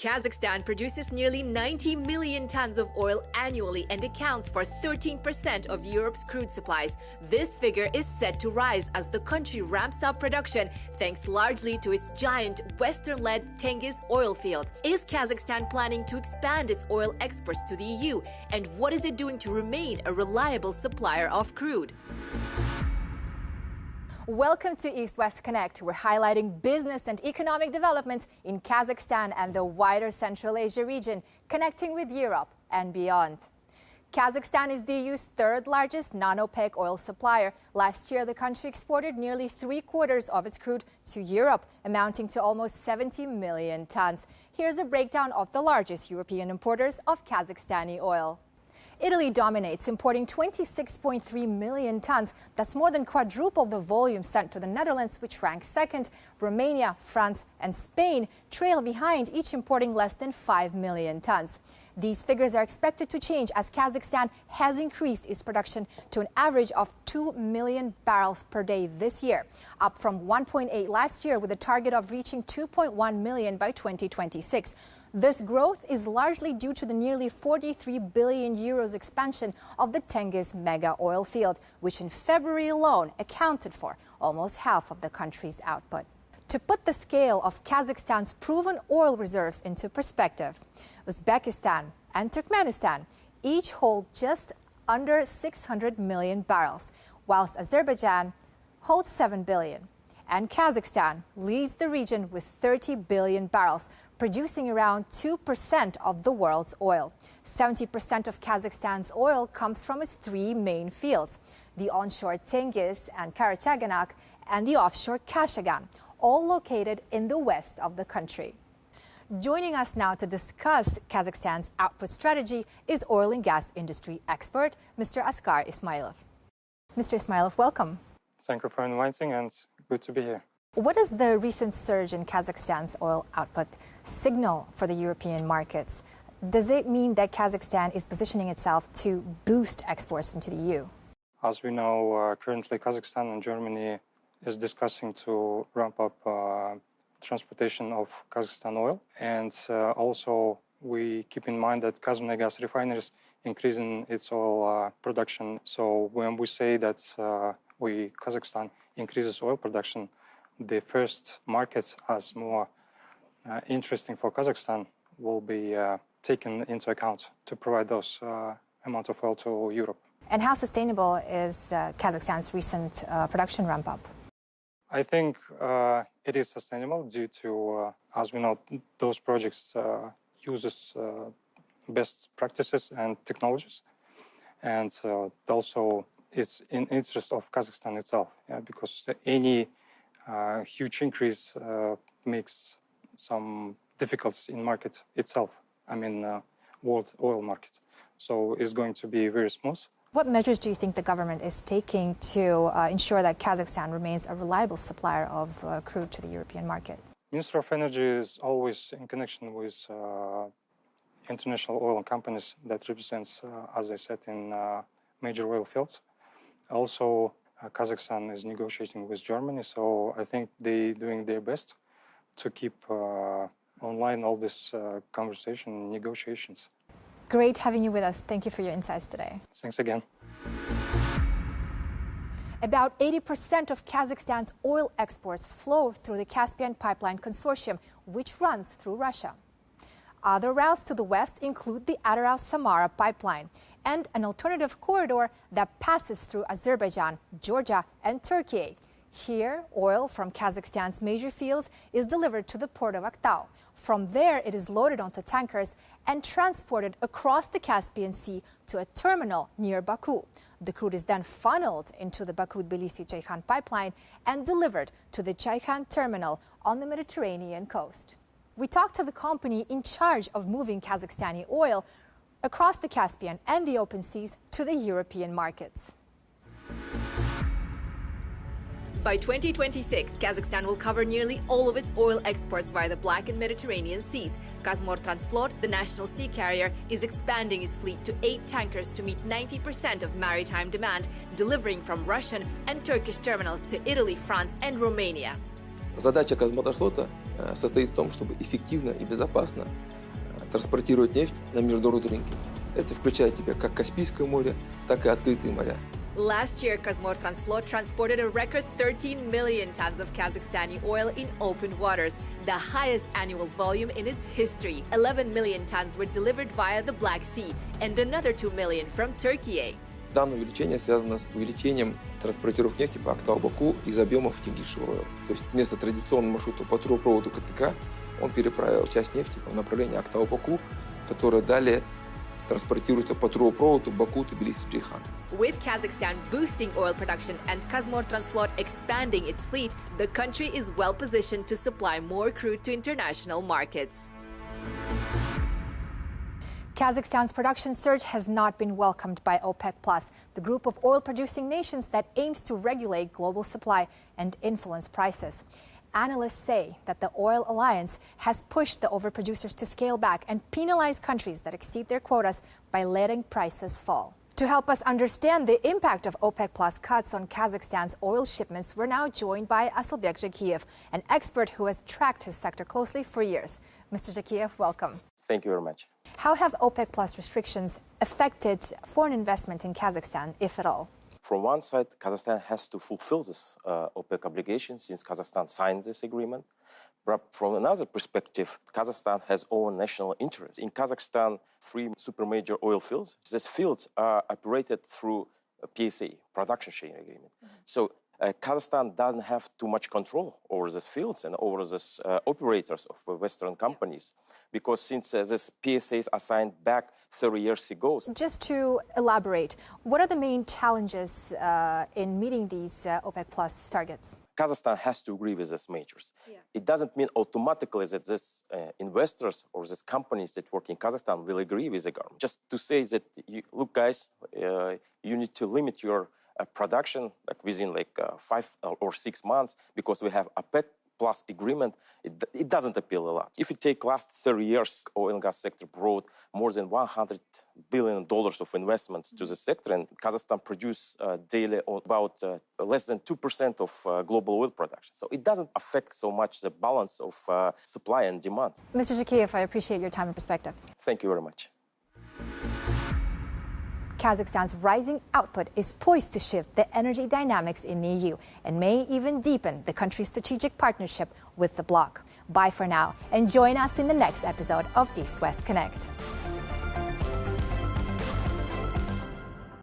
Kazakhstan produces nearly 90 million tons of oil annually and accounts for 13% of Europe's crude supplies. This figure is set to rise as the country ramps up production, thanks largely to its giant Western-led Tengiz oil field. Is Kazakhstan planning to expand its oil exports to the EU? And what is it doing to remain a reliable supplier of crude? Welcome to East-West Connect. We're highlighting business and economic developments in Kazakhstan and the wider Central Asia region, connecting with Europe and beyond. Kazakhstan is the EU's third largest non-OPEC oil supplier. Last year, the country exported nearly 3/4 of its crude to Europe, amounting to almost 70 million tons. Here's a breakdown of the largest European importers of Kazakhstani oil. Italy dominates, importing 26.3 million tons. That's more than quadruple the volume sent to the Netherlands, which ranks second. Romania, France, and Spain trail behind, each importing less than 5 million tons. These figures are expected to change as Kazakhstan has increased its production to an average of 2 million barrels per day this year, up from 1.8 last year, with a target of reaching 2.1 million by 2026. This growth is largely due to the nearly 43 billion euros expansion of the Tengiz mega oil field, which in February alone accounted for almost half of the country's output. To put the scale of Kazakhstan's proven oil reserves into perspective, Uzbekistan and Turkmenistan each hold just under 600 million barrels, whilst Azerbaijan holds 7 billion. And Kazakhstan leads the region with 30 billion barrels, producing around 2% of the world's oil. 70% of Kazakhstan's oil comes from its three main fields: the onshore Tengiz and Karachaganak and the offshore Kashagan, all located in the west of the country. Joining us now to discuss Kazakhstan's output strategy is oil and gas industry expert, Mr. Askar Ismailov. Mr. Ismailov, welcome. Thank you for inviting, and good to be here. What does the recent surge in Kazakhstan's oil output signal for the European markets? Does it mean that Kazakhstan is positioning itself to boost exports into the EU? As we know, currently Kazakhstan and Germany is discussing to ramp up transportation of Kazakhstan oil. And also we keep in mind that Kazakh refineries increasing its oil production. So when we say that Kazakhstan increases oil production, the first markets as more interesting for Kazakhstan will be taken into account to provide those amount of oil to Europe. And how sustainable is Kazakhstan's recent production ramp-up? I think it is sustainable due to, as we know, those projects uses best practices and technologies. And also it's in interest of Kazakhstan itself, because any huge increase makes some difficulties in market itself. I mean, world oil market. So it's going to be very smooth. What measures do you think the government is taking to ensure that Kazakhstan remains a reliable supplier of crude to the European market? Minister of Energy is always in connection with international oil companies that represents, as I said, in major oil fields. Also, Kazakhstan is negotiating with Germany, so I think they're doing their best to keep online all this conversation, negotiations. Great having you with us. Thank you for your insights today. Thanks again. About 80% of Kazakhstan's oil exports flow through the Caspian Pipeline Consortium, which runs through Russia. Other routes to the west include the Ataral-Samara pipeline and an alternative corridor that passes through Azerbaijan, Georgia, and Turkey. Here, oil from Kazakhstan's major fields is delivered to the port of Aktau. From there, it is loaded onto tankers and transported across the Caspian Sea to a terminal near Baku. The crude is then funneled into the Baku-Tbilisi-Ceyhan pipeline and delivered to the Ceyhan terminal on the Mediterranean coast. We talked to the company in charge of moving Kazakhstani oil across the Caspian and the open seas to the European markets. By 2026, Kazakhstan will cover nearly all of its oil exports via the Black and Mediterranean seas. Kazmortransflot, the national sea carrier, is expanding its fleet to 8 tankers to meet 90% of maritime demand, delivering from Russian and Turkish terminals to Italy, France, and Romania. Задача Казмоторфлота состоит в том, чтобы эффективно и безопасно транспортировать нефть на международные рынки. Это включает в себя как Каспийское море, так и открытые моря. Last year, Kazachstan transported a record 13 million tons of Kazakhstani oil in open waters, the highest annual volume in its history. 11 million tons were delivered via the Black Sea, and another 2 million from Turkey. Данное увеличение связано с увеличением транспортировки нефти по Актау-Баку из объемов Tengiz oil. То есть вместо традиционного маршрута по трубопроводу КТК он переправил часть нефти в направлении Актау-Баку, которая далее транспортируется по трубопроводу Баку-Тбилиси-Джейхан. With Kazakhstan boosting oil production and Kazachstan expanding its fleet, the country is well positioned to supply more crude to international markets. Kazakhstan's production surge has not been welcomed by OPEC+, the group of oil-producing nations that aims to regulate global supply and influence prices. Analysts say that the oil alliance has pushed the overproducers to scale back and penalize countries that exceed their quotas by letting prices fall. To help us understand the impact of OPEC+ cuts on Kazakhstan's oil shipments, we're now joined by Asylbek Jakiev, an expert who has tracked his sector closely for years. Mr. Jakiev, welcome. Thank you very much. How have OPEC+ restrictions affected foreign investment in Kazakhstan, if at all? From one side, Kazakhstan has to fulfill this OPEC obligation since Kazakhstan signed this agreement. But from another perspective, Kazakhstan has own national interest. In Kazakhstan, 3 super major oil fields. These fields are operated through a PSA, production sharing agreement. So Kazakhstan doesn't have too much control over these fields and over these operators of Western companies, because since these PSAs are signed back 30 years ago. Just to elaborate, what are the main challenges in meeting these OPEC+ targets? Kazakhstan has to agree with these majors. Yeah. It doesn't mean automatically that these investors or these companies that work in Kazakhstan will agree with the government. Just to say that, look, guys, you need to limit your production within 5 or 6 months because we have OPEC plus agreement. It doesn't appeal a lot. If you take last 30 years, oil and gas sector brought more than $100 billion of investments to the sector, and Kazakhstan produces daily about less than 2% of global oil production. So it doesn't affect so much the balance of supply and demand. Mr. Jakiev, I appreciate your time and perspective. Thank you very much. Kazakhstan's rising output is poised to shift the energy dynamics in the EU and may even deepen the country's strategic partnership with the bloc. Bye for now, and join us in the next episode of East-West Connect.